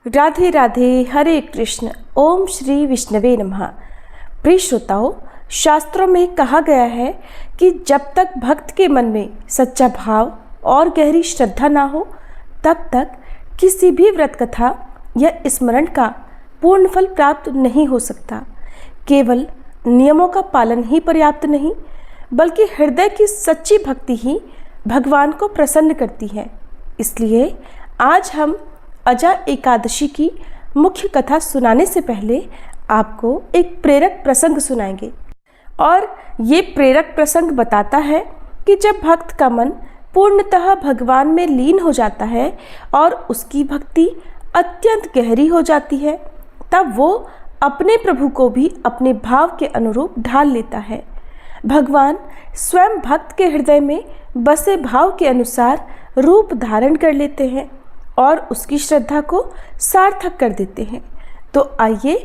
राधे राधे, हरे कृष्ण, ओम श्री विष्णवे नमः। प्रिय श्रोताओं, शास्त्रों में कहा गया है कि जब तक भक्त के मन में सच्चा भाव और गहरी श्रद्धा ना हो तब तक किसी भी व्रत कथा या स्मरण का पूर्ण फल प्राप्त नहीं हो सकता। केवल नियमों का पालन ही पर्याप्त नहीं, बल्कि हृदय की सच्ची भक्ति ही भगवान को प्रसन्न करती है। इसलिए आज हम अजा एकादशी की मुख्य कथा सुनाने से पहले आपको एक प्रेरक प्रसंग सुनाएंगे। और ये प्रेरक प्रसंग बताता है कि जब भक्त का मन पूर्णतः भगवान में लीन हो जाता है और उसकी भक्ति अत्यंत गहरी हो जाती है, तब वो अपने प्रभु को भी अपने भाव के अनुरूप ढाल लेता है। भगवान स्वयं भक्त के हृदय में बसे भाव के अनुसार रूप धारण कर लेते हैं और उसकी श्रद्धा को सार्थक कर देते हैं। तो आइए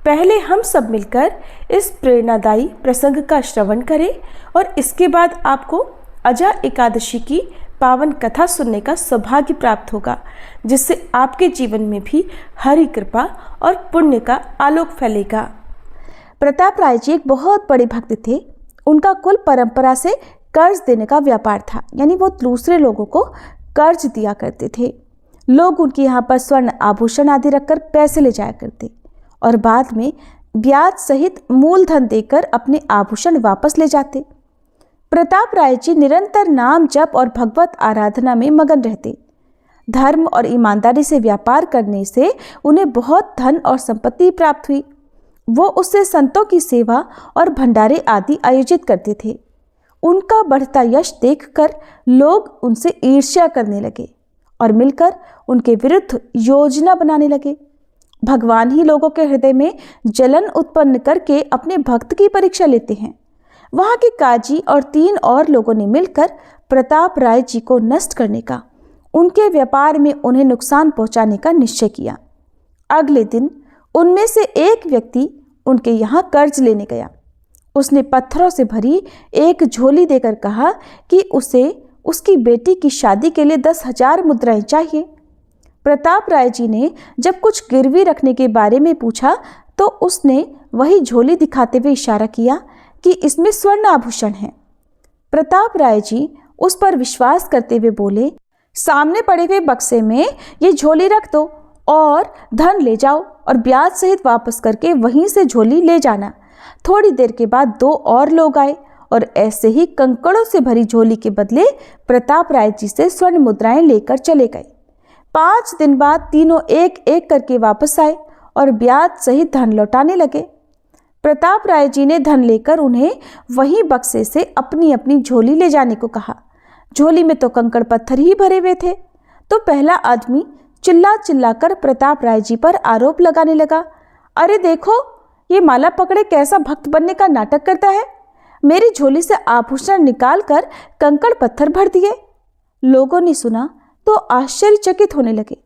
पहले हम सब मिलकर इस प्रेरणादायी प्रसंग का श्रवण करें और इसके बाद आपको अजा एकादशी की पावन कथा सुनने का सौभाग्य प्राप्त होगा, जिससे आपके जीवन में भी हरि कृपा और पुण्य का आलोक फैलेगा। प्रताप राय जी एक बहुत बड़े भक्त थे। उनका कुल परंपरा से कर्ज देने का व्यापार था, यानी वो दूसरे लोगों को कर्ज दिया करते थे। लोग उनके यहाँ पर स्वर्ण आभूषण आदि रखकर पैसे ले जाया करते और बाद में ब्याज सहित मूलधन देकर अपने आभूषण वापस ले जाते। प्रताप राय जी निरंतर नाम जप और भगवत आराधना में मगन रहते। धर्म और ईमानदारी से व्यापार करने से उन्हें बहुत धन और संपत्ति प्राप्त हुई। वो उससे संतों की सेवा और भंडारे आदि आयोजित करते थे। उनका बढ़ता यश देखकर लोग उनसे ईर्ष्या करने लगे और मिलकर उनके विरुद्ध योजना बनाने लगे। भगवान ही लोगों के हृदय में जलन उत्पन्न करके अपने भक्त की परीक्षा लेते हैं। वहां के काजी और 3 और लोगों ने मिलकर प्रताप राय जी को नष्ट करने का, उनके व्यापार में उन्हें नुकसान पहुंचाने का निश्चय किया। अगले दिन उनमें से एक व्यक्ति उनके यहाँ कर्ज लेने गया। उसने पत्थरों से भरी एक झोली देकर कहा कि उसे उसकी बेटी की शादी के लिए 10,000 मुद्राएं चाहिए। प्रताप राय जी ने जब कुछ गिरवी रखने के बारे में पूछा तो उसने वही झोली दिखाते हुए इशारा किया कि इसमें स्वर्ण आभूषण है। प्रताप राय जी उस पर विश्वास करते हुए बोले, सामने पड़े हुए बक्से में ये झोली रख दो और धन ले जाओ और ब्याज सहित वापस करके वहीं से झोली ले जाना। थोड़ी देर के बाद 2 और लोग आए और ऐसे ही कंकड़ों से भरी झोली के बदले प्रताप राय जी से स्वर्ण मुद्राएं लेकर चले गए। 5 दिन बाद तीनों एक एक करके वापस आए और ब्याज सहित धन लौटाने लगे। प्रताप राय जी ने धन लेकर उन्हें वही बक्से से अपनी अपनी झोली ले जाने को कहा। झोली में तो कंकड़ पत्थर ही भरे हुए थे। तो पहला आदमी चिल्ला चिल्लाकर प्रताप राय जी पर आरोप लगाने लगा, अरे देखो, ये माला पकड़े कैसा भक्त बनने का नाटक करता है। मेरी झोली से आभूषण निकालकर कंकड़ पत्थर भर दिए। लोगों ने सुना तो आश्चर्यचकित होने लगे।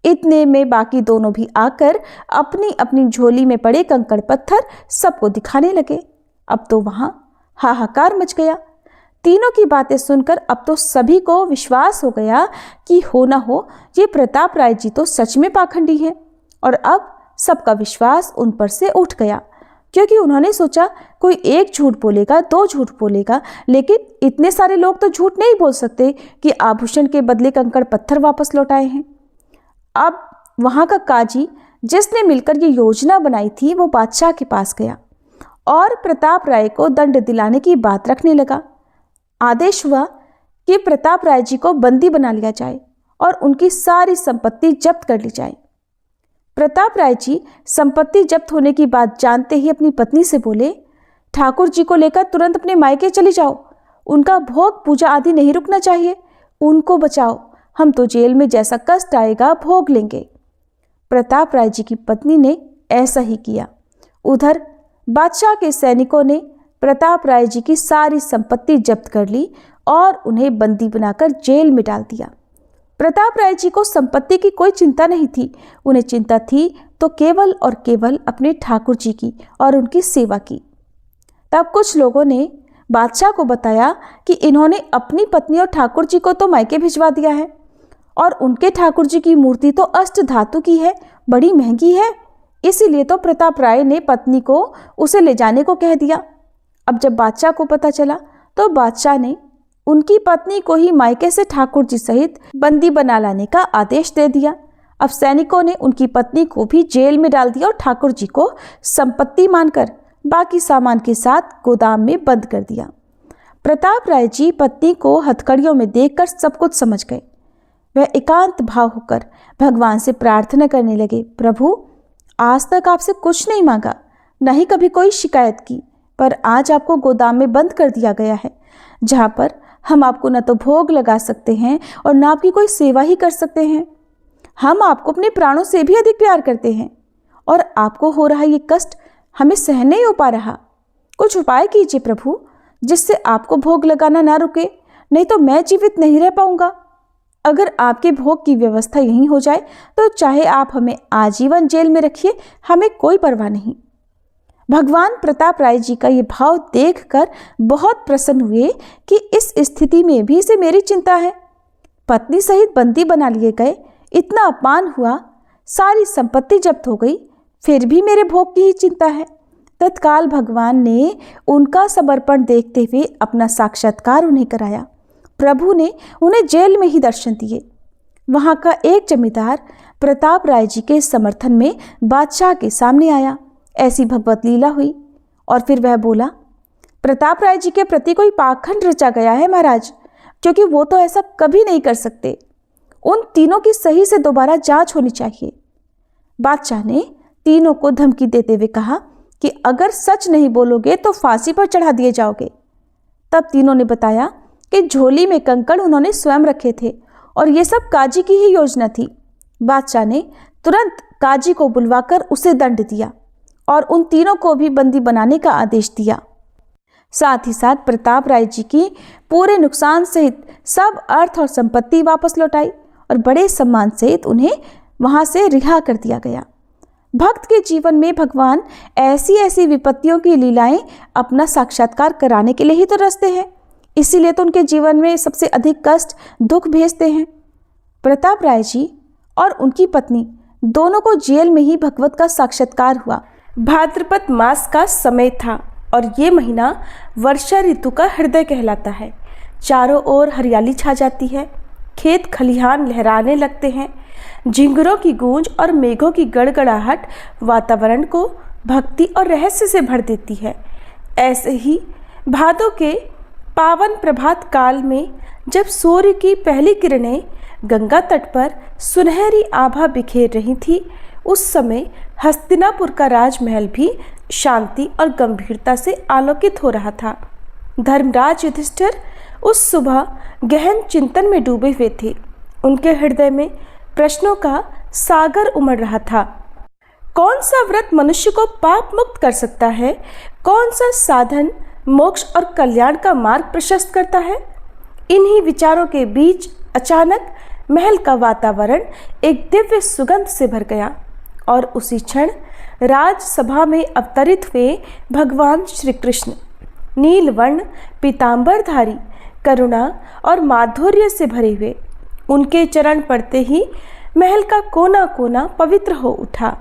इतने में बाकी दोनों भी आकर अपनी अपनी झोली में पड़े कंकड़ पत्थर सबको दिखाने लगे। अब तो वहां हाहाकार मच गया। तीनों की बातें सुनकर अब तो सभी को विश्वास हो गया कि हो ना हो ये प्रताप राय जी तो सच में पाखंडी हैं। और अब सबका विश्वास उन पर से उठ गया, क्योंकि उन्होंने सोचा कोई एक झूठ बोलेगा, 2 झूठ बोलेगा, लेकिन इतने सारे लोग तो झूठ नहीं बोल सकते कि आभूषण के बदले कंकड़ पत्थर वापस लौटाए हैं। अब वहाँ का काजी जिसने मिलकर ये योजना बनाई थी वो बादशाह के पास गया और प्रताप राय को दंड दिलाने की बात रखने लगा। आदेश हुआ कि प्रताप राय जी को बंदी बना लिया जाए और उनकी सारी संपत्ति जब्त कर ली जाए। प्रताप राय जी संपत्ति जब्त होने की बात जानते ही अपनी पत्नी से बोले, ठाकुर जी को लेकर तुरंत अपने मायके चली जाओ। उनका भोग पूजा आदि नहीं रुकना चाहिए। उनको बचाओ, हम तो जेल में जैसा कष्ट आएगा भोग लेंगे। प्रताप राय जी की पत्नी ने ऐसा ही किया। उधर बादशाह के सैनिकों ने प्रताप राय जी की सारी संपत्ति जब्त कर ली और उन्हें बंदी बनाकर जेल में डाल दिया। प्रताप राय जी को संपत्ति की कोई चिंता नहीं थी। उन्हें चिंता थी तो केवल और केवल अपने ठाकुर जी की और उनकी सेवा की। तब कुछ लोगों ने बादशाह को बताया कि इन्होंने अपनी पत्नी और ठाकुर जी को तो मायके भिजवा दिया है और उनके ठाकुर जी की मूर्ति तो अष्ट धातु की है, बड़ी महंगी है। इसीलिए तो प्रताप राय ने पत्नी को उसे ले जाने को कह दिया। अब जब बादशाह को पता चला तो बादशाह ने उनकी पत्नी को ही मायके से ठाकुर जी सहित बंदी बना लाने का आदेश दे दिया। अब सैनिकों ने उनकी पत्नी को भी जेल में डाल दिया और ठाकुर जी को संपत्ति मानकर बाकी सामान के साथ गोदाम में बंद कर दिया। प्रताप राय जी पत्नी को हथकड़ियों में देखकर सब कुछ समझ गए। वह एकांत भाव होकर भगवान से प्रार्थना करने लगे, प्रभु आज तक आपसे कुछ नहीं मांगा, न ही कभी कोई शिकायत की, पर आज आपको गोदाम में बंद कर दिया गया है, जहाँ पर हम आपको न तो भोग लगा सकते हैं और न आपकी कोई सेवा ही कर सकते हैं। हम आपको अपने प्राणों से भी अधिक प्यार करते हैं और आपको हो रहा ये कष्ट हमें सहन नहीं हो पा रहा। कुछ उपाय कीजिए प्रभु, जिससे आपको भोग लगाना ना रुके, नहीं तो मैं जीवित नहीं रह पाऊंगा। अगर आपके भोग की व्यवस्था यहीं हो जाए तो चाहे आप हमें आजीवन जेल में रखिए, हमें कोई परवाह नहीं। भगवान प्रताप राय जी का ये भाव देखकर बहुत प्रसन्न हुए कि इस स्थिति में भी इसे मेरी चिंता है। पत्नी सहित बंदी बना लिए गए, इतना अपमान हुआ, सारी संपत्ति जब्त हो गई, फिर भी मेरे भोग की ही चिंता है। तत्काल भगवान ने उनका समर्पण देखते हुए अपना साक्षात्कार उन्हें कराया। प्रभु ने उन्हें जेल में ही दर्शन दिए। वहाँ का एक जमींदार प्रताप राय जी के समर्थन में बादशाह के सामने आया। ऐसी भगवत लीला हुई और फिर वह बोला, प्रताप राय जी के प्रति कोई पाखंड रचा गया है महाराज, क्योंकि वो तो ऐसा कभी नहीं कर सकते। उन तीनों की सही से दोबारा जांच होनी चाहिए। बादशाह ने तीनों को धमकी देते हुए कहा कि अगर सच नहीं बोलोगे तो फांसी पर चढ़ा दिए जाओगे। तब तीनों ने बताया कि झोली में कंकड़ उन्होंने स्वयं रखे थे और ये सब काजी की ही योजना थी। बादशाह ने तुरंत काजी को बुलवाकर उसे दंड दिया और उन तीनों को भी बंदी बनाने का आदेश दिया। साथ ही साथ प्रताप राय जी की पूरे नुकसान सहित सब अर्थ और संपत्ति वापस लौटाई और बड़े सम्मान सहित उन्हें वहां से रिहा कर दिया गया। भक्त के जीवन में भगवान ऐसी ऐसी विपत्तियों की लीलाएं अपना साक्षात्कार कराने के लिए ही तो रचते हैं, इसीलिए तो उनके जीवन में सबसे अधिक कष्ट दुख भेजते हैं। प्रताप राय जी और उनकी पत्नी दोनों को जेल में ही भगवत का साक्षात्कार हुआ। भाद्रपद मास का समय था और ये महीना वर्षा ऋतु का हृदय कहलाता है। चारों ओर हरियाली छा जाती है, खेत खलिहान लहराने लगते हैं, झिंगुरों की गूंज और मेघों की गड़गड़ाहट वातावरण को भक्ति और रहस्य से भर देती है। ऐसे ही भादों के पावन प्रभात काल में जब सूर्य की पहली किरणें गंगा तट पर सुनहरी आभा बिखेर रही थी, उस समय हस्तिनापुर का राजमहल भी शांति और गंभीरता से आलोकित हो रहा था। धर्मराज युधिष्ठिर उस सुबह गहन चिंतन में डूबे हुए थे। उनके हृदय में प्रश्नों का सागर उमड़ रहा था। कौन सा व्रत मनुष्य को पाप मुक्त कर सकता है? कौन सा साधन मोक्ष और कल्याण का मार्ग प्रशस्त करता है? इन्हीं विचारों के बीच अचानक महल का वातावरण एक दिव्य सुगंध से भर गया और उसी क्षण राजसभा में अवतरित हुए भगवान श्री कृष्ण नीलवर्ण पीतांबरधारी, करुणा और माधुर्य से भरे हुए, उनके चरण पड़ते ही महल का कोना कोना पवित्र हो उठा।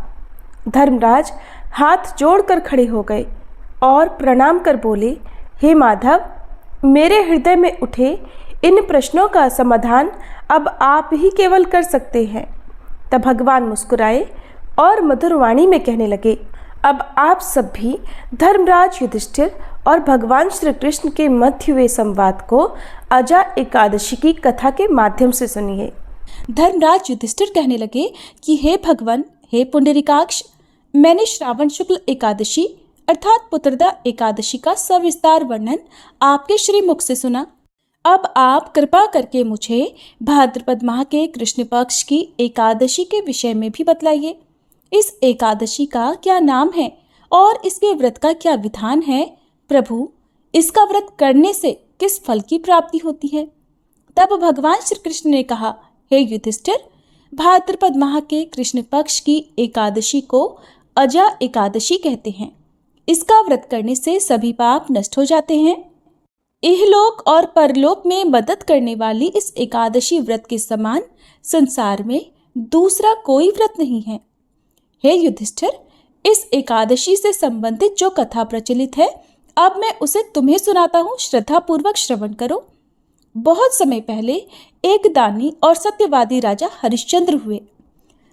धर्मराज हाथ जोड़कर खड़े हो गए और प्रणाम कर बोले, हे माधव, मेरे हृदय में उठे इन प्रश्नों का समाधान अब आप ही केवल कर सकते हैं। तब भगवान मुस्कुराए और मधुर वाणी में कहने लगे, अब आप सब भी धर्मराज युधिष्ठिर और भगवान श्री कृष्ण के मध्य हुए संवाद को अजा एकादशी की कथा के माध्यम से सुनिए। धर्मराज युधिष्ठिर कहने लगे कि हे भगवान, हे पुंडरीकाक्ष, मैंने श्रावण शुक्ल एकादशी अर्थात पुत्रदा एकादशी का सविस्तार वर्णन आपके श्रीमुख से सुना। अब आप कृपा करके मुझे भाद्रपद माह के कृष्ण पक्ष की एकादशी के विषय में भी बतलाइए। इस एकादशी का क्या नाम है और इसके व्रत का क्या विधान है? प्रभु, इसका व्रत करने से किस फल की प्राप्ति होती है? तब भगवान श्री कृष्ण ने कहा, हे युधिष्ठिर, भाद्रपद माह के कृष्ण पक्ष की एकादशी को अजा एकादशी कहते हैं। इसका व्रत करने से सभी पाप नष्ट हो जाते हैं। इहलोक और परलोक में मदद करने वाली इस एकादशी व्रत के समान संसार में दूसरा कोई व्रत नहीं है। हे युधिष्ठिर, इस एकादशी से संबंधित जो कथा प्रचलित है, अब मैं उसे तुम्हें सुनाता हूँ, श्रद्धा पूर्वक श्रवण करो। बहुत समय पहले एक दानी और सत्यवादी राजा हरिश्चंद्र हुए।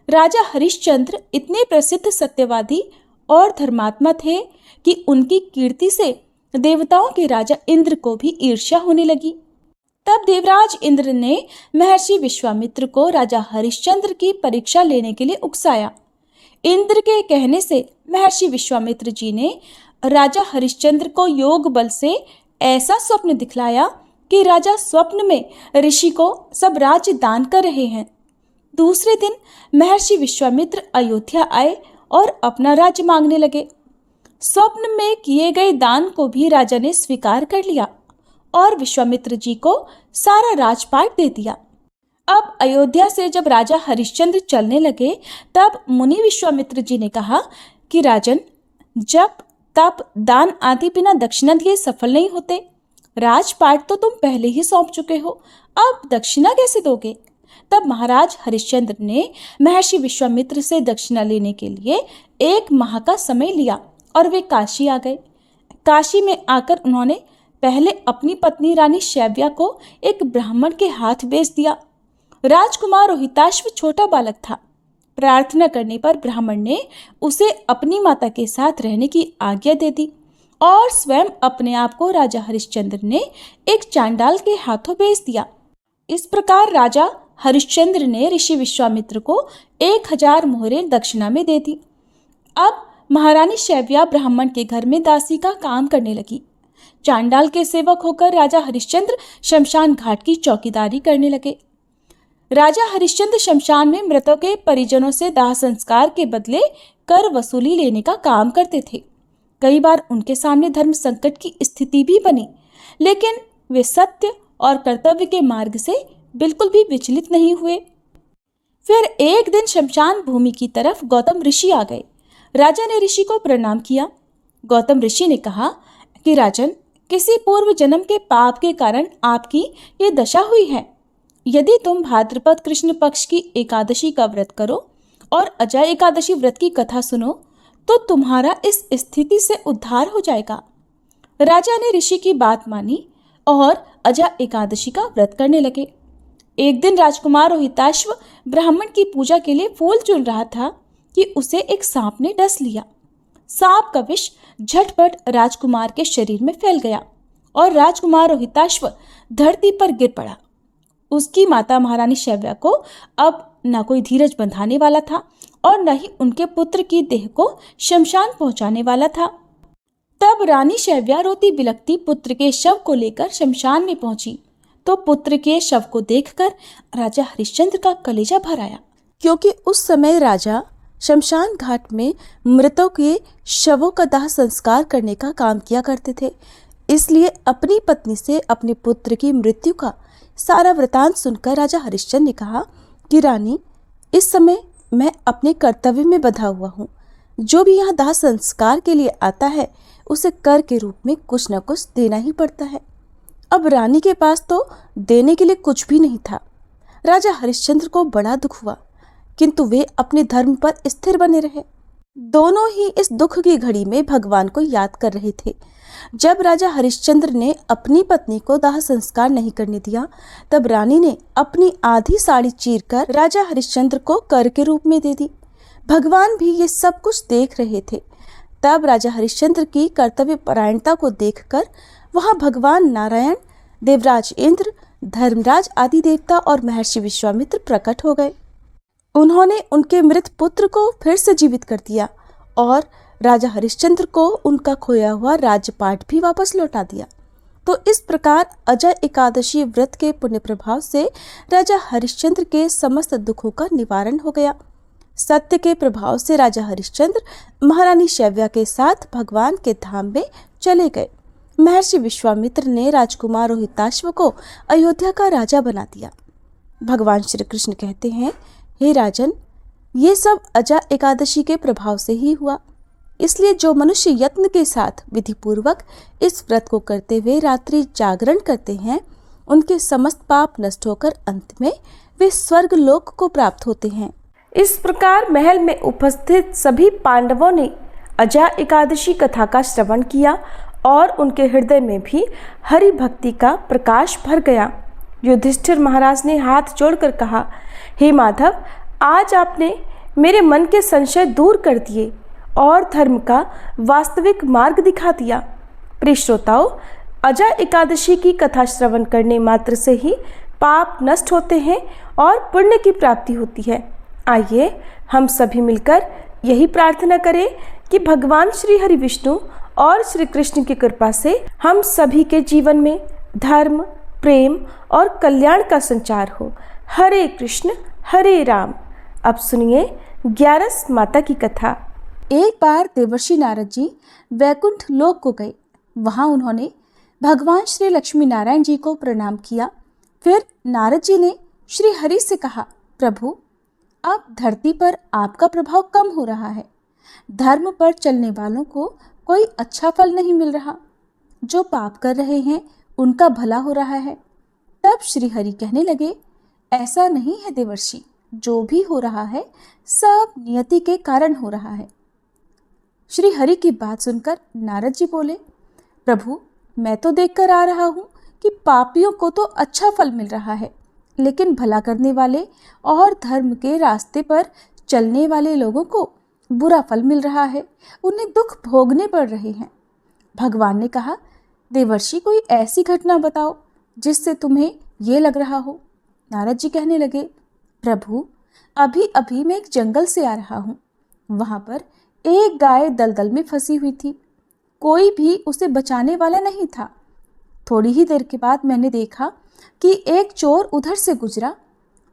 राजा हरिश्चंद्र इतने प्रसिद्ध सत्यवादी और धर्मात्मा थे कि उनकी कीर्ति से देवताओं के राजा इंद्र को भी ईर्ष्या होने लगी। तब देवराज इंद्र ने महर्षि विश्वामित्र को राजा हरिश्चंद्र की परीक्षा लेने के लिए उकसाया। इंद्र के कहने से महर्षि विश्वामित्र जी ने राजा हरिश्चंद्र को योग बल से ऐसा स्वप्न दिखलाया कि राजा स्वप्न में ऋषि को सब राज्य दान कर रहे हैं। दूसरे दिन महर्षि विश्वामित्र अयोध्या आए और अपना राज्य मांगने लगे। स्वप्न में किए गए दान को भी राजा ने स्वीकार कर लिया और विश्वामित्र जी को सारा राजपाट दे दिया। अब अयोध्या से जब राजा हरिश्चंद्र चलने लगे, तब मुनि विश्वामित्र जी ने कहा कि राजन, जब तप दान आदि बिना दक्षिणा दिए सफल नहीं होते। राजपाट तो तुम पहले ही सौंप चुके हो, अब दक्षिणा कैसे दोगे? तब महाराज हरिश्चंद्र ने महर्षि विश्वामित्र से दक्षिणा लेने के लिए 1 माह का समय लिया और वे काशी आ गए। काशी में आकर उन्होंने पहले अपनी पत्नी रानी शैव्या को एक ब्राह्मण के हाथ बेच दिया। राजकुमार रोहिताश्व छोटा बालक था। प्रार्थना करने पर ब्राह्मण ने उसे अपनी माता के साथ रहने की आज्ञा दे दी और स्वयं अपने आप को राजा हरिश्चंद्र ने एक चांडाल के हाथों बेच दिया। इस प्रकार राजा हरिश्चंद्र ने ऋषि विश्वामित्र को 1000 मोहरें दक्षिणा में दे दी। अब महारानी शैव्या ब्राह्मण के घर में दासी का काम करने लगी। चांडाल के सेवक होकर राजा हरिश्चंद्र शमशान घाट की चौकीदारी करने लगे। राजा हरिश्चंद्र शमशान में मृतों के परिजनों से दाह संस्कार के बदले कर वसूली लेने का काम करते थे। कई बार उनके सामने धर्म संकट की स्थिति भी बनी, लेकिन वे सत्य और कर्तव्य के मार्ग से बिल्कुल भी विचलित नहीं हुए। फिर एक दिन शमशान भूमि की तरफ गौतम ऋषि आ गए। राजा ने ऋषि को प्रणाम किया। गौतम ऋषि ने कहा कि राजन, किसी पूर्व जन्म के पाप के कारण आपकी ये दशा हुई है। यदि तुम भाद्रपद कृष्ण पक्ष की एकादशी का व्रत करो और अजय एकादशी व्रत की कथा सुनो, तो तुम्हारा इस स्थिति से उद्धार हो जाएगा। राजा ने ऋषि की बात मानी और अजय एकादशी का व्रत करने लगे। एक दिन राजकुमार रोहिताश्व ब्राह्मण की पूजा के लिए फूल चुन रहा था कि उसे एक सांप ने डस लिया। सांप का विष झटपट राजकुमार के शरीर में फैल गया और राजकुमार रोहिताश्व धरती पर गिर पड़ा। उसकी माता महारानी शैव्या को अब न कोई धीरज बंधाने वाला था और न ही उनके पुत्र की देह को शमशान पहुंचाने वाला था। तब रानी शैव्या रोती बिलखती पुत्र के शव को लेकर शमशान में पहुंची, तो पुत्र के शव को देखकर राजा हरिश्चंद्र का कलेजा भर आया, क्योंकि उस समय राजा शमशान घाट में मृतों के शवों का दाह संस्कार करने का काम किया करते थे। इसलिए अपनी पत्नी से अपने पुत्र की मृत्यु का सारा वृतांत सुनकर राजा हरिश्चंद्र ने कहा कि रानी, इस समय मैं अपने कर्तव्य में बंधा हुआ हूँ। जो भी यहाँ दाह संस्कार के लिए आता है उसे कर के रूप में कुछ न कुछ देना ही पड़ता है। अब रानी के पास तो देने के लिए कुछ भी नहीं था। राजा हरिश्चंद्र को बड़ा दुख हुआ, किंतु वे अपने धर्म पर स्थिर बने रहे। दोनों ही इस दुख की घड़ी में भगवान को याद कर रहे थे। जब राजा हरिश्चंद्र ने अपनी पत्नी को दाह संस्कार नहीं करने दिया, तब रानी ने अपनी आधी साड़ी चीरकर राजा हरिश्चंद्र को कर के रूप में दे दी। भगवान भी ये सब कुछ देख रहे थे। तब राजा हरिश्चंद्र की कर्तव्य परायणता को देखकर वहां भगवान नारायण, देवराज इंद्र, धर्मराज आदि देवता और महर्षि विश्वामित्र प्रकट हो गए। उन्होंने उनके मृत पुत्र को फिर से जीवित कर दिया और राजा हरिश्चंद्र को उनका खोया हुआ राज्यपाट भी वापस लौटा दिया। तो इस प्रकार अजय एकादशी व्रत के पुण्य प्रभाव से राजा हरिश्चंद्र के समस्त दुखों का निवारण हो गया। सत्य के प्रभाव से राजा हरिश्चंद्र महारानी शैव्या के साथ भगवान के धाम में चले गए। महर्षि विश्वामित्र ने राजकुमार रोहिताश्व को अयोध्या का राजा बना दिया। भगवान श्री कृष्ण कहते हैं, हे राजन, ये सब अजय एकादशी के प्रभाव से ही हुआ। इसलिए जो मनुष्य यत्न के साथ विधिपूर्वक इस व्रत को करते हुए रात्रि जागरण करते हैं, उनके समस्त पाप नष्ट होकर अंत में वे स्वर्ग लोक को प्राप्त होते हैं। इस प्रकार महल में उपस्थित सभी पांडवों ने अजा एकादशी कथा का श्रवण किया और उनके हृदय में भी हरि भक्ति का प्रकाश भर गया। युधिष्ठिर महाराज ने हाथ जोड़कर कहा, हे माधव, आज आपने मेरे मन के संशय दूर कर दिए और धर्म का वास्तविक मार्ग दिखा दिया। प्रिय श्रोताओ, अजा एकादशी की कथा श्रवण करने मात्र से ही पाप नष्ट होते हैं और पुण्य की प्राप्ति होती है। आइए हम सभी मिलकर यही प्रार्थना करें कि भगवान श्री हरि विष्णु और श्री कृष्ण की कृपा से हम सभी के जीवन में धर्म, प्रेम और कल्याण का संचार हो। हरे कृष्ण हरे राम। अब सुनिए 11 माता की कथा। एक बार देवर्षि नारद जी वैकुंठ लोक को गए। वहां उन्होंने भगवान श्री लक्ष्मी नारायण जी को प्रणाम किया। फिर नारद जी ने श्री हरि से कहा, प्रभु, अब धरती पर आपका प्रभाव कम हो रहा है। धर्म पर चलने वालों को कोई अच्छा फल नहीं मिल रहा। जो पाप कर रहे हैं उनका भला हो रहा है। तब श्री हरि कहने लगे, ऐसा नहीं है देवर्षि, जो भी हो रहा है सब नियति के कारण हो रहा है। श्री हरि की बात सुनकर नारद जी बोले, प्रभु, मैं तो देखकर आ रहा हूँ कि पापियों को तो अच्छा फल मिल रहा है, लेकिन भला करने वाले और धर्म के रास्ते पर चलने वाले लोगों को बुरा फल मिल रहा है, उन्हें दुख भोगने पड़ रहे हैं। भगवान ने कहा, देवर्षि, कोई ऐसी घटना बताओ जिससे तुम्हें ये लग रहा हो। नारद जी कहने लगे, प्रभु, अभी अभी मैं एक जंगल से आ रहा हूँ। वहाँ पर एक गाय दलदल में फंसी हुई थी। कोई भी उसे बचाने वाला नहीं था। थोड़ी ही देर के बाद मैंने देखा कि एक चोर उधर से गुजरा।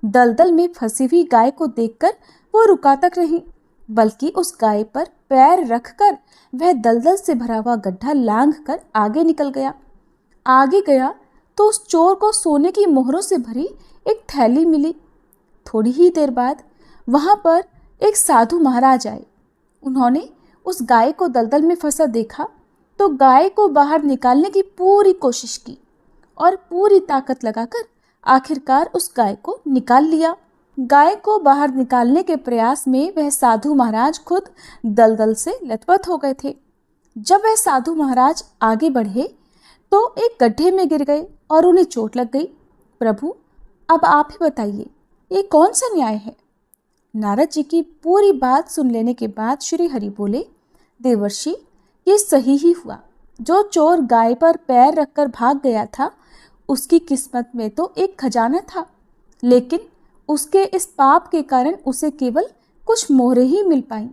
दलदल में फंसी हुई गाय को देखकर वो रुका तक नहीं, बल्कि उस गाय पर पैर रखकर वह दलदल से भरा हुआ गड्ढा लांघकर आगे निकल गया। आगे गया तो उस चोर को सोने की मोहरों से भरी एक थैली मिली। थोड़ी ही देर बाद वहाँ पर एक साधु महाराज आए। उन्होंने उस गाय को दलदल में फंसा देखा तो गाय को बाहर निकालने की पूरी कोशिश की और पूरी ताकत लगाकर आखिरकार उस गाय को निकाल लिया। गाय को बाहर निकालने के प्रयास में वह साधु महाराज खुद दलदल से लथपथ हो गए थे। जब वह साधु महाराज आगे बढ़े तो एक गड्ढे में गिर गए और उन्हें चोट लग गई। प्रभु, अब आप ही बताइए, ये कौन सा न्याय है? नारद जी की पूरी बात सुन लेने के बाद श्री हरि बोले, देवर्षि, ये सही ही हुआ। जो चोर गाय पर पैर रखकर भाग गया था, उसकी किस्मत में तो एक खजाना था, लेकिन उसके इस पाप के कारण उसे केवल कुछ मोहरें ही मिल पाईं।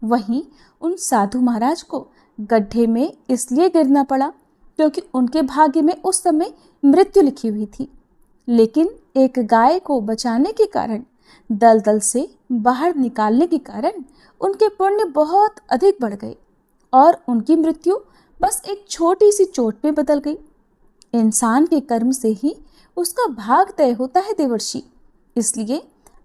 वहीं उन साधु महाराज को गड्ढे में इसलिए गिरना पड़ा क्योंकि उनके भाग्य में उस समय मृत्यु लिखी हुई थी। लेकिन एक गाय को बचाने के कारण, दलदल से बाहर निकालने के कारण उनके पुण्य बहुत अधिक बढ़ गए और उनकी मृत्यु बस एक छोटी सी चोट में बदल गई। इंसान के कर्म से ही उसका भाग तय होता है देवर्षि, इसलिए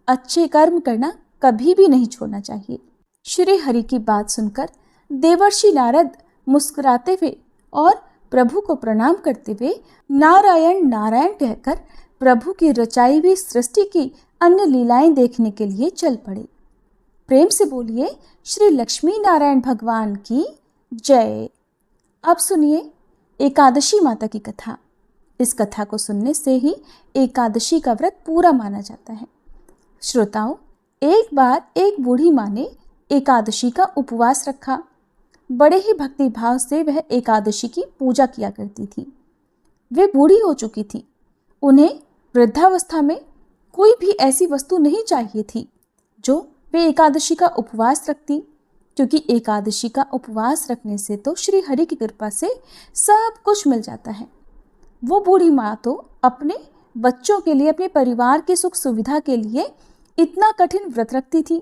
अच्छे कर्म करना कभी भी नहीं छोड़ना चाहिए। श्री हरि की बात सुनकर देवर्षि नारद मुस्कुराते हुए और प्रभु को प्रणाम करते हुए नारायण नारायण कहकर प्रभु की रचाई हुई सृष्टि की अन्य लीलाएं देखने के लिए चल पड़े। प्रेम से बोलिए श्री लक्ष्मी नारायण भगवान की जय। अब सुनिए एकादशी माता की कथा। इस कथा को सुनने से ही एकादशी का व्रत पूरा माना जाता है। श्रोताओं, एक बार एक बूढ़ी माँ ने एकादशी का उपवास रखा। बड़े ही भक्ति भाव से वह एकादशी की पूजा किया करती थी। वे बूढ़ी हो चुकी थी। उन्हें वृद्धावस्था में कोई भी ऐसी वस्तु नहीं चाहिए थी जो वे एकादशी का उपवास रखती, क्योंकि एकादशी का उपवास रखने से तो श्री हरि की कृपा से सब कुछ मिल जाता है। वो बूढ़ी माँ तो अपने बच्चों के लिए, अपने परिवार की सुख सुविधा के लिए इतना कठिन व्रत रखती थी।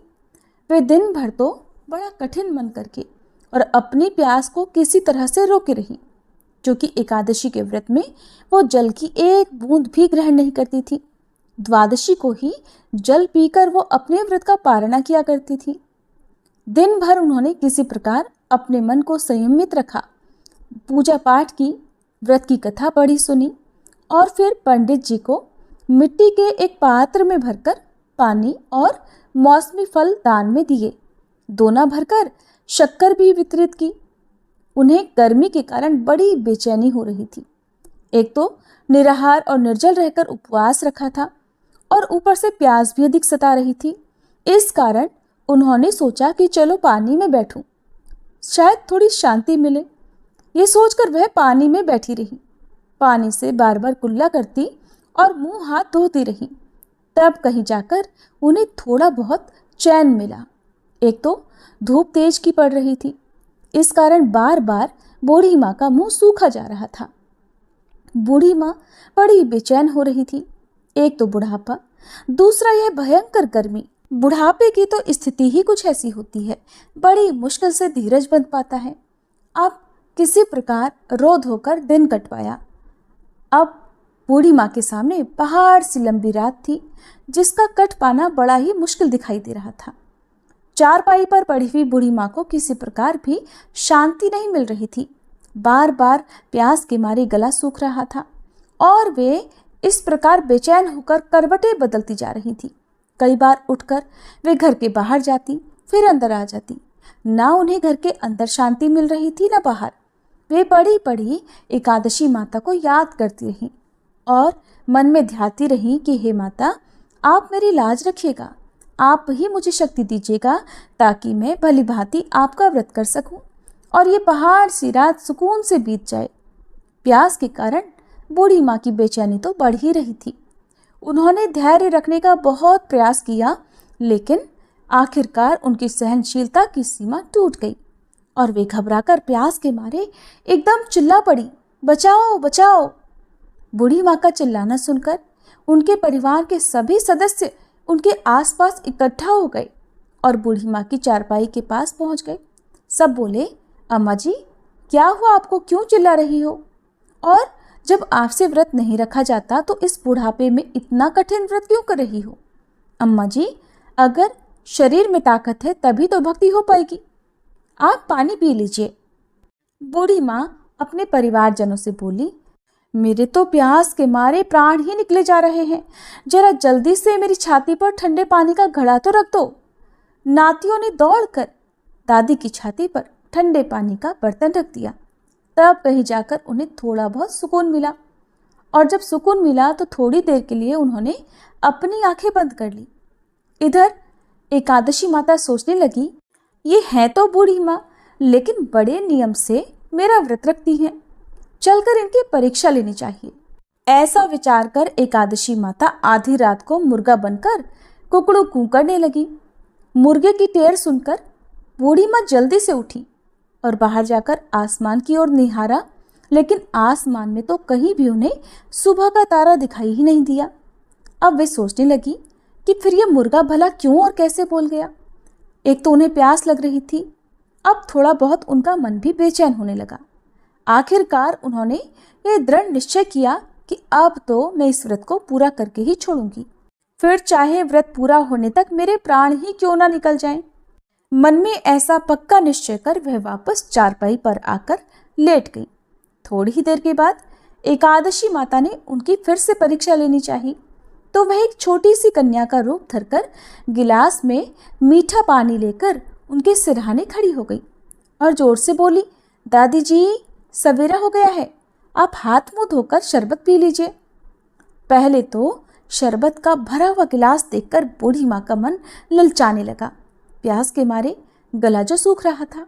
वे दिन भर तो बड़ा कठिन मन करके और अपनी प्यास को किसी तरह से रोके रही, क्योंकि एकादशी के व्रत में वो जल की एक बूंद भी ग्रहण नहीं करती थी। द्वादशी को ही जल पीकर वो अपने व्रत का पारणा किया करती थी। दिन भर उन्होंने किसी प्रकार अपने मन को संयमित रखा, पूजा पाठ की, व्रत की कथा पढ़ी सुनी और फिर पंडित जी को मिट्टी के एक पात्र में भरकर पानी और मौसमी फल दान में दिए। दोना भरकर शक्कर भी वितरित की। उन्हें गर्मी के कारण बड़ी बेचैनी हो रही थी। एक तो निराहार और निर्जल रहकर उपवास रखा था और ऊपर से प्यास भी अधिक सता रही थी। इस कारण उन्होंने सोचा कि चलो पानी में बैठूं, शायद थोड़ी शांति मिले। ये सोचकर वह पानी में बैठी रही। पानी से बार बार कुल्ला करती और मुंह हाथ धोती रही। तब कहीं जाकर उन्हें थोड़ा बहुत चैन मिला। एक तो धूप तेज की पड़ रही थी, इस कारण बार बार बूढ़ी माँ का मुंह सूखा जा रहा था। बूढ़ी माँ बड़ी बेचैन हो रही थी। एक तो बुढ़ापा, दूसरा यह भयंकर गर्मी। बुढ़ापे की तो स्थिति ही कुछ ऐसी होती है, बड़ी मुश्किल से धीरज बंध पाता है। अब किसी प्रकार रो धोकर दिन कटवाया। अब बूढ़ी माँ के सामने पहाड़ सी लंबी रात थी, जिसका कट पाना बड़ा ही मुश्किल दिखाई दे रहा था। चारपाई पर पड़ी हुई बूढ़ी माँ को किसी प्रकार भी शांति नहीं मिल रही थी। बार बार प्यास के मारे गला सूख रहा था और वे इस प्रकार बेचैन होकर करवटें बदलती जा रही थी। कई बार उठकर वे घर के बाहर जाती, फिर अंदर आ जाती। ना उन्हें घर के अंदर शांति मिल रही थी, ना बाहर। वे पड़ी पड़ी एकादशी माता को याद करती रहीं और मन में ध्याती रहीं कि हे माता, आप मेरी लाज रखिएगा, आप ही मुझे शक्ति दीजिएगा ताकि मैं भली भांति आपका व्रत कर सकूं और ये पहाड़ सी रात सुकून से बीत जाए। प्यास के कारण बूढ़ी माँ की बेचैनी तो बढ़ ही रही थी। उन्होंने धैर्य रखने का बहुत प्रयास किया, लेकिन आखिरकार उनकी सहनशीलता की सीमा टूट गई और वे घबराकर प्यास के मारे एकदम चिल्ला पड़ी, बचाओ बचाओ। बूढ़ी माँ का चिल्लाना सुनकर उनके परिवार के सभी सदस्य उनके आसपास इकट्ठा हो गए और बूढ़ी माँ की चारपाई के पास पहुंच गए। सब बोले, अम्मा जी क्या हुआ, आपको क्यों चिल्ला रही हो? और जब आपसे व्रत नहीं रखा जाता तो इस बुढ़ापे में इतना कठिन व्रत क्यों कर रही हो? अम्मा जी, अगर शरीर में ताकत है तभी तो भक्ति हो पाएगी, आप पानी पी लीजिए। बूढ़ी माँ अपने परिवारजनों से बोली, मेरे तो प्यास के मारे प्राण ही निकले जा रहे हैं, जरा जल्दी से मेरी छाती पर ठंडे पानी का घड़ा तो रख दो। नातियों ने दौड़कर दादी की छाती पर ठंडे पानी का बर्तन रख दिया। तब कहीं जाकर उन्हें थोड़ा बहुत सुकून मिला और जब सुकून मिला तो थोड़ी देर के लिए उन्होंने अपनी आंखें बंद कर ली। इधर एकादशी माता सोचने लगी, ये है तो बूढ़ी माँ, लेकिन बड़े नियम से मेरा व्रत रखती हैं, चलकर इनकी परीक्षा लेनी चाहिए। ऐसा विचार कर एकादशी माता आधी रात को मुर्गा बनकर कुकड़ू कू करने लगी। मुर्गे की टेर सुनकर बूढ़ी माँ जल्दी से उठी और बाहर जाकर आसमान की ओर निहारा, लेकिन आसमान में तो कहीं भी उन्हें सुबह का तारा दिखाई ही नहीं दिया। अब वे सोचने लगी कि फिर यह मुर्गा भला क्यों और कैसे बोल गया। एक तो उन्हें प्यास लग रही थी, अब थोड़ा बहुत उनका मन भी बेचैन होने लगा। आखिरकार उन्होंने ये दृढ़ निश्चय किया कि अब तो मैं इस व्रत को पूरा करके ही छोड़ूंगी, फिर चाहे व्रत पूरा होने तक मेरे प्राण ही क्यों ना निकल जाएं। मन में ऐसा पक्का निश्चय कर वह वापस चारपाई पर आकर लेट गई। थोड़ी ही देर के बाद एकादशी माता ने उनकी फिर से परीक्षा लेनी चाहिए, तो वह एक छोटी सी कन्या का रूप धरकर गिलास में मीठा पानी लेकर उनके सिरहाने खड़ी हो गई और जोर से बोली, दादी जी सवेरा हो गया है, आप हाथ मुंह धोकर शरबत पी लीजिए। पहले तो शरबत का भरा हुआ गिलास देखकर बूढ़ी माँ का मन ललचाने लगा। प्यास के मारे गला जो सूख रहा था,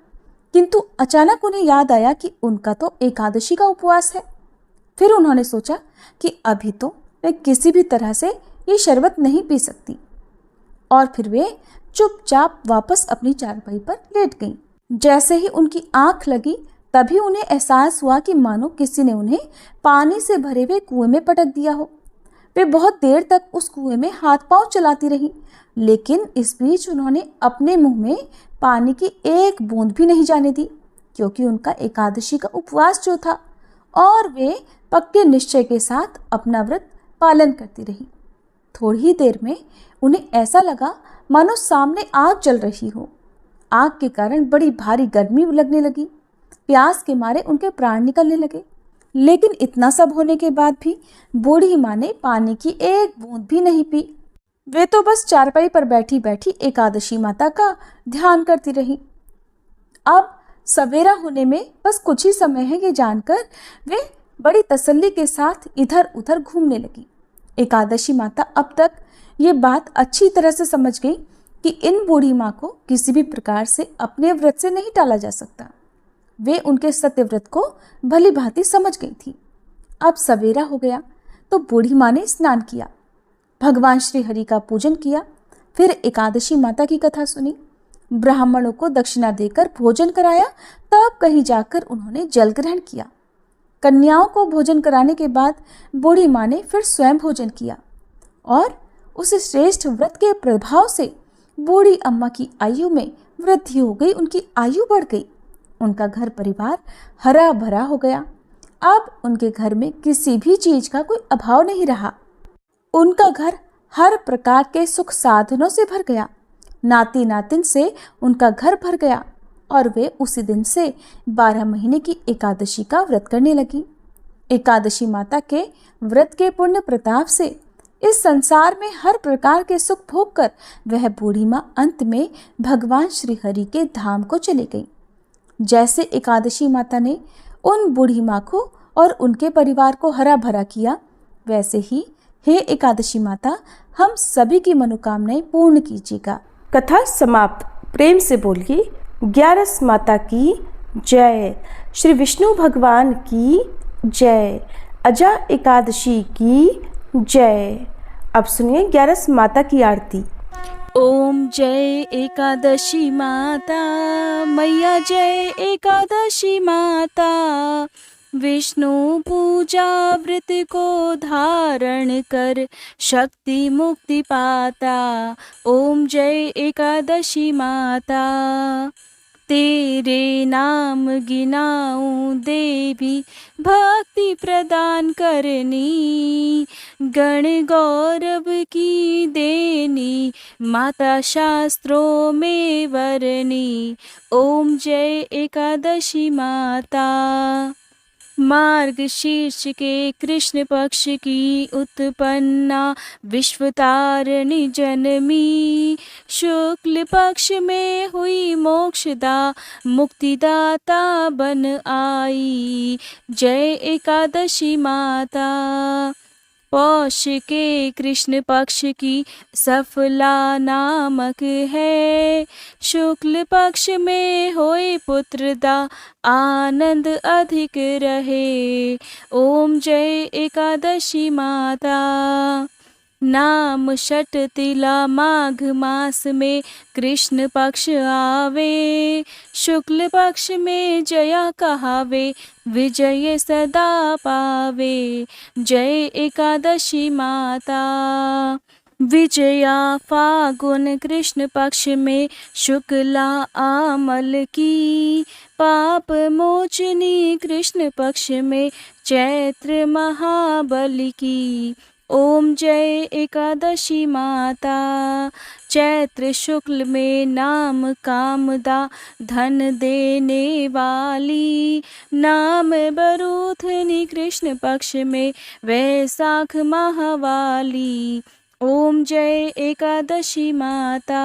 किंतु अचानक उन्हें याद आया कि उनका तो एकादशी का उपवास है। फिर उन्होंने सोचा कि अभी तो वे किसी भी तरह से ये शरबत नहीं पी सकती और फिर वे चुपचाप वापस अपनी चारपाई पर लेट गईं। जैसे ही उनकी आंख लगी तभी उन्हें एहसास हुआ कि मानो किसी ने उन्हें पानी से भरे हुए कुएं में पटक दिया हो। वे बहुत देर तक उस कुएं में हाथ पांव चलाती रहीं, लेकिन इस बीच उन्होंने अपने मुंह में पानी की एक बूंद भी नहीं जाने दी, क्योंकि उनका एकादशी का उपवास जो था और वे पक्के निश्चय के साथ अपना व्रत पालन करती रही। थोड़ी ही देर में उन्हें ऐसा लगा मानो सामने आग जल रही हो। आग के कारण बड़ी भारी गर्मी लगने लगी। प्यास के मारे उनके प्राण निकलने लगे। लेकिन इतना सब होने के बाद भी बूढ़ी माँ ने पानी की एक बूंद भी नहीं पी। वे तो बस चारपाई पर बैठी बैठी एकादशी माता का ध्यान करती रही। अब सवेरा होने में बस कुछ ही समय है, ये जानकर वे बड़ी तसल्ली के साथ इधर उधर घूमने लगी। एकादशी माता अब तक ये बात अच्छी तरह से समझ गई कि इन बूढ़ी माँ को किसी भी प्रकार से अपने व्रत से नहीं टाला जा सकता। वे उनके सत्य व्रत को भली भांति समझ गई थी। अब सवेरा हो गया तो बूढ़ी माँ ने स्नान किया, भगवान श्री हरि का पूजन किया, फिर एकादशी माता की कथा सुनी, ब्राह्मणों को दक्षिणा देकर भोजन कराया, तब कहीं जाकर उन्होंने जल ग्रहण किया। कन्याओं को भोजन कराने के बाद बूढ़ी माँ ने फिर स्वयं भोजन किया और उस श्रेष्ठ व्रत के प्रभाव से बूढ़ी अम्मा की आयु में वृद्धि हो गई, उनकी आयु बढ़ गई। उनका घर परिवार हरा भरा हो गया। अब उनके घर में किसी भी चीज का कोई अभाव नहीं रहा। उनका घर हर प्रकार के सुख साधनों से भर गया। नाती नातिन से उनका घर भर गया और वे उसी दिन से 12 महीने की एकादशी का व्रत करने लगी। एकादशी माता के व्रत के पुण्य प्रताप से इस संसार में हर प्रकार के सुख भोग कर वह बूढ़ी माँ अंत में भगवान श्री हरि के धाम को चली गई। जैसे एकादशी माता ने उन बूढ़ी माँ को और उनके परिवार को हरा भरा किया, वैसे ही हे एकादशी माता हम सभी की मनोकामनाएं पूर्ण कीजिएगा। कथा समाप्त। प्रेम से बोलिए 11 माता की जय। श्री विष्णु भगवान की जय। अजा एकादशी की जय। अब सुनिए 11 माता की आरती। ओम जय एकादशी माता मैया, जय एकादशी माता। विष्णु पूजा व्रत को धारण कर शक्ति मुक्ति पाता। ओम जय एकादशी माता। तेरे नाम गिनाऊं देवी, भक्ति प्रदान करनी। गण गौरव की देनी, माता शास्त्रों में वरनी। ओम जय एकादशी माता। मार्गशीर्ष के कृष्ण पक्ष की उत्पन्ना विश्वतारिणी जनमी। शुक्ल पक्ष में हुई मोक्षदा, मुक्तिदाता बन आई। जय एकादशी माता। पौष के कृष्ण पक्ष की सफला नामक है। शुक्ल पक्ष में होए पुत्रदा, आनंद अधिक रहे। ओम जय एकादशी माता। नाम षट तिला माघ मास में कृष्ण पक्ष आवे। शुक्ल पक्ष में जया कहावे, विजय सदा पावे। जय एकादशी माता। विजया फागुन कृष्ण पक्ष में शुक्ला आमल की। पाप मोचनी कृष्ण पक्ष में चैत्र महाबली की। ओम जय एकादशी माता। चैत्र शुक्ल में नाम कामदा, धन देने वाली। नाम बरूथनी कृष्ण पक्ष में वैशाख महावाली। ओम जय एकादशी माता।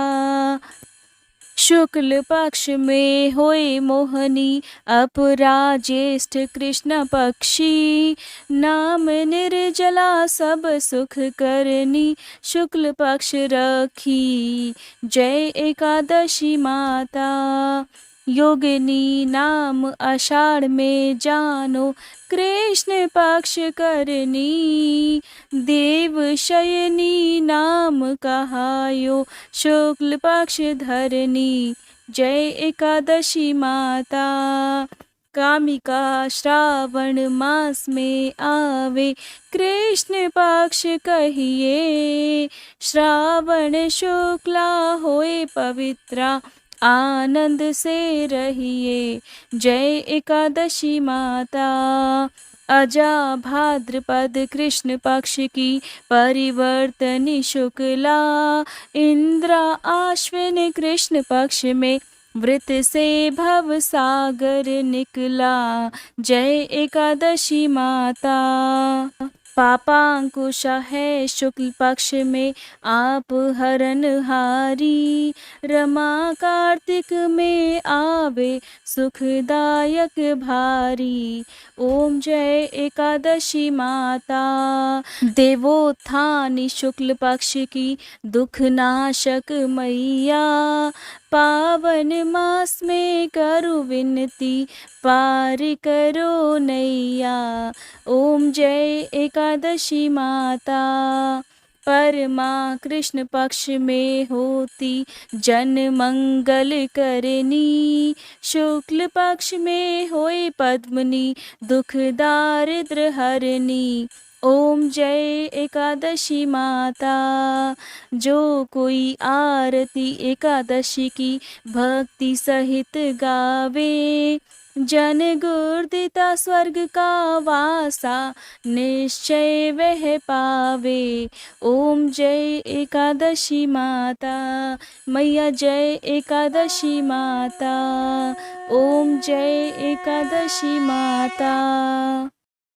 शुक्ल पक्ष में होए मोहनी, अपरा ज्येष्ठ कृष्ण पक्षी। नाम निर्जला सब सुख करनी, शुक्ल पक्ष रखी। जय एकादशी माता। योगिनी नाम आषाढ़ में जानो, कृष्ण पक्ष करनी। देव शयनी नाम कहायो, शुक्ल पक्ष धरनी। जय एकादशी माता। कामिका श्रावण मास में आवे, कृष्ण पक्ष कहिए। श्रावण शुक्ला होए पवित्रा, आनंद से रहिए। जय एकादशी माता। अजा भाद्रपद कृष्ण पक्ष की परिवर्तनी शुक्ला। इंद्रा आश्विन कृष्ण पक्ष में व्रत से भव सागर निकला, जय एकादशी माता। पापांकुश है शुक्ल पक्ष में आप हरनहारी, रमा कार्तिक में आवे सुखदायक भारी। ओम जय एकादशी माता। देवोत्थानी शुक्ल पक्ष की दुख नाशक मैया, पावन मास में करो विनती पार करो नैया। ओम जय एकादशी माता। परमा कृष्ण पक्ष में होती जन मंगल करनी, शुक्ल पक्ष में होए पद्मनी दुख दारिद्र हरनी। ओम जय एकादशी माता। जो कोई आरती एकादशी की भक्ति सहित गावे, जन गुरदिता स्वर्ग का वासा निश्चय वह पावे। ओम जय एकादशी माता। मैया जय एकादशी माता। ओम जय एकादशी माता।